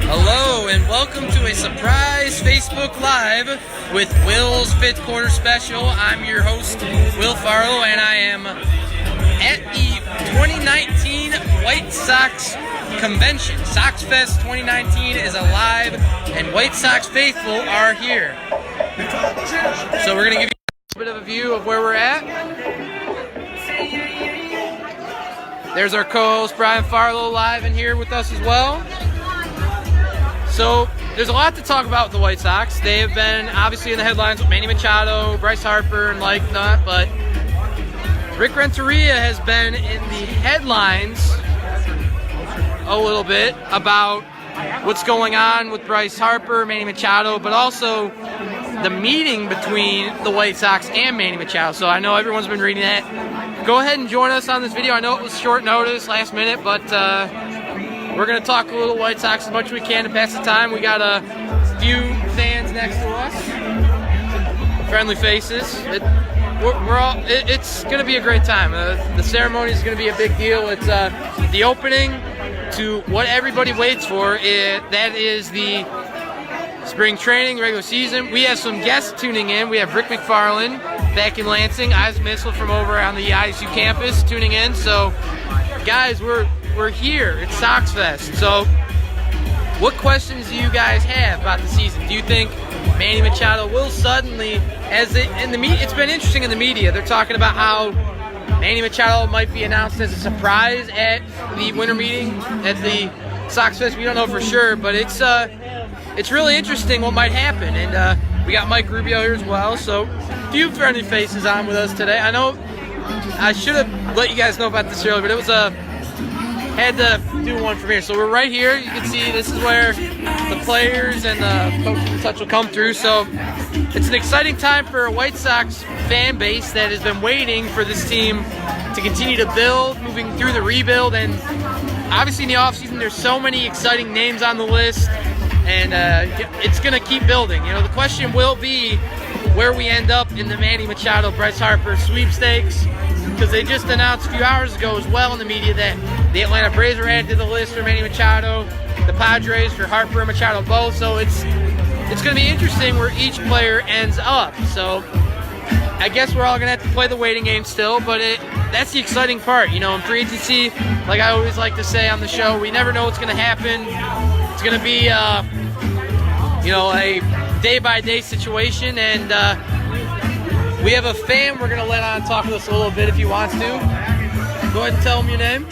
Hello and welcome to a surprise Facebook Live with Will's Fifth Quarter Special. I'm your host, Will Farlow, and I am at the 2019 White Sox Convention. Sox Fest 2019 is alive, and White Sox faithful are here. So we're going to give you a bit of a view of where we're at. There's our co-host Brian Farlow live in here with us as well. So there's a lot to talk about with the White Sox. They have been obviously in the headlines with Manny Machado, Bryce Harper, and like that, but Rick Renteria has been in the headlines a little bit about what's going on with Bryce Harper, Manny Machado, but also the meeting between the White Sox and Manny Machado. So I know everyone's been reading that. Go ahead and join us on this video. I know it was short notice, last minute, but we're going to talk a little White Sox as much as we can to pass the time. We got a few fans next to us. Friendly faces. It's going to be a great time. The ceremony is going to be a big deal. It's the opening to what everybody waits for. That is the spring training, regular season. We have some guests tuning in. We have Rick McFarland back in Lansing, Isaac Missile from over on the ISU campus tuning in. So, guys, we're here. It's Sox Fest. So, what questions do you guys have about the season? Do you think Manny Machado will suddenly, it's been interesting in the media. They're talking about how Manny Machado might be announced as a surprise at the winter meeting at the Sox Fest. We don't know for sure, but it's really interesting what might happen. And we got Mike Rubio here as well. So, a few friendly faces on with us today. I know I should have let you guys know about this earlier, but it was had to do one from here. So we're right here. You can see this is where the players and the coaches and such will come through. So it's an exciting time for a White Sox fan base that has been waiting for this team to continue to build, moving through the rebuild. And obviously in the offseason, there's so many exciting names on the list, and it's going to keep building. You know, the question will be where we end up in the Manny Machado, Bryce Harper sweepstakes, because they just announced a few hours ago as well in the media that the Atlanta Braves are added to the list for Manny Machado, the Padres for Harper and Machado both. So it's going to be interesting where each player ends up. So I guess we're all going to have to play the waiting game still, but that's the exciting part. You know, in free agency, like I always like to say on the show, we never know what's going to happen. It's going to be, a day-by-day situation, and we have a fan we're going to let on talk with us a little bit if he wants to. Go ahead and tell him your name.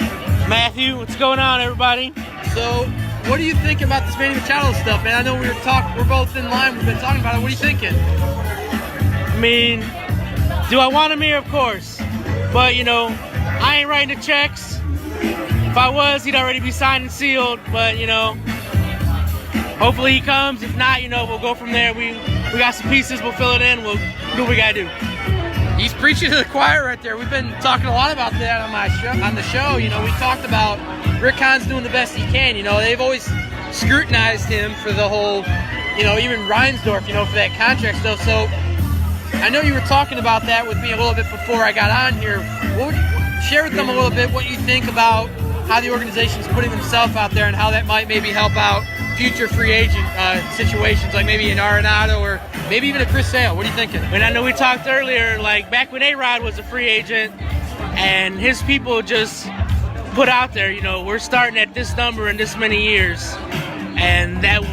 Matthew, what's going on, everybody? So, what do you think about this Manny Machado stuff, man? I know we're both in line. We've been talking about it. What are you thinking? I mean, do I want him here? Of course. But, I ain't writing the checks. If I was, he'd already be signed and sealed. But, hopefully he comes. If not, we'll go from there. We got some pieces. We'll fill it in. We'll do what we got to do. He's preaching to the choir right there. We've been talking a lot about that on the show. We talked about Rick Hahn's doing the best he can. They've always scrutinized him for the whole, even Reinsdorf, for that contract stuff. So I know you were talking about that with me a little bit before I got on here. Share with them a little bit what you think about how the organization's putting themselves out there and how that might maybe help out future free agent situations, like maybe an Arenado or maybe even a Chris Sale. What are you thinking? And I know we talked earlier, like back when A-Rod was a free agent and his people just put out there, we're starting at this number in this many years. And that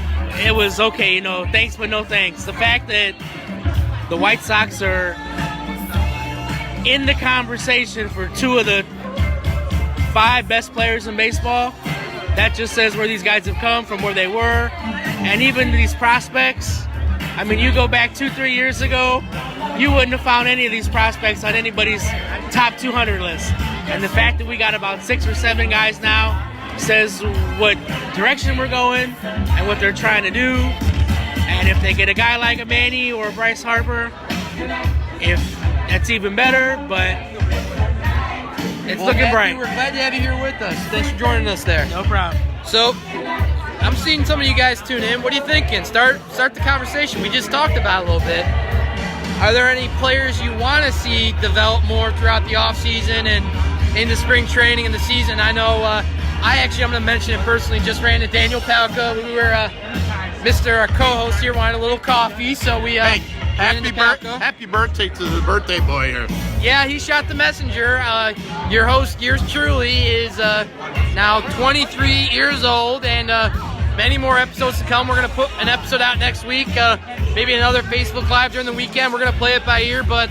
it was okay, thanks but no thanks. The fact that the White Sox are in the conversation for two of the 5 best players in baseball, that just says where these guys have come from, where they were. And even these prospects, I mean, you go back 2-3 years ago, you wouldn't have found any of these prospects on anybody's top 200 list. And the fact that we got about 6 or 7 guys now says what direction we're going and what they're trying to do. And if they get a guy like a Manny or a Bryce Harper, if that's even better, but it's looking bright. We're glad to have you here with us. Thanks for joining us there. No problem. So, I'm seeing some of you guys tune in. What are you thinking? Start the conversation. We just talked about it a little bit. Are there any players you want to see develop more throughout the offseason and into spring training and the season? I know I'm going to mention it personally, just ran into Daniel Palka. We were, Mr. Our co-host here wanted a little coffee, so we Hey, ran into Palka. happy birthday to the birthday boy here. Yeah, he shot the messenger. Your host, yours truly, is now 23 years old, and many more episodes to come. We're going to put an episode out next week, maybe another Facebook Live during the weekend. We're going to play it by ear, but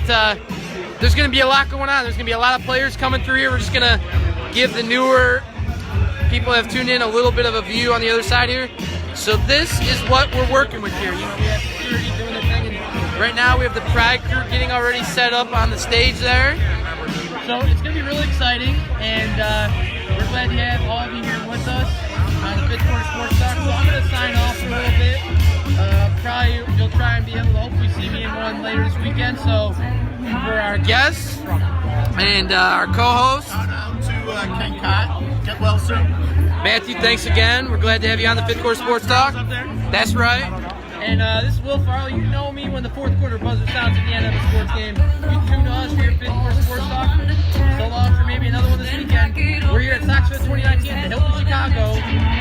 there's going to be a lot going on. There's going to be a lot of players coming through here. We're just going to give the newer people that have tuned in a little bit of a view on the other side here. So this is what we're working with here. You know, we have security doing their thing, and right now we have the Pride crew getting already set up on the stage there. So it's going to be really exciting, and we're glad to have all of you here with us on the Fifth Quarter Sports Talk. So I'm going to sign off for a little bit. Probably you'll try and be able to hopefully see me in one later this weekend. So for our guests and our co-host, Shout out to Ken Cott. Get well soon. Matthew, thanks again. We're glad to have you on the Fifth Quarter Sports Talk. That's right. And this is Will Farley. You know me when the fourth quarter buzzer sounds at the end of the sports game. You tune to us for your Fifth Quarter Sports Talk. So long for maybe another one this weekend. We're here at Sox Fest 2019 at the Hilton Chicago.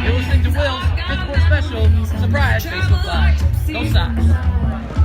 You're listening to Will's Fifth Quarter Special Surprise Facebook Live. Go Sox.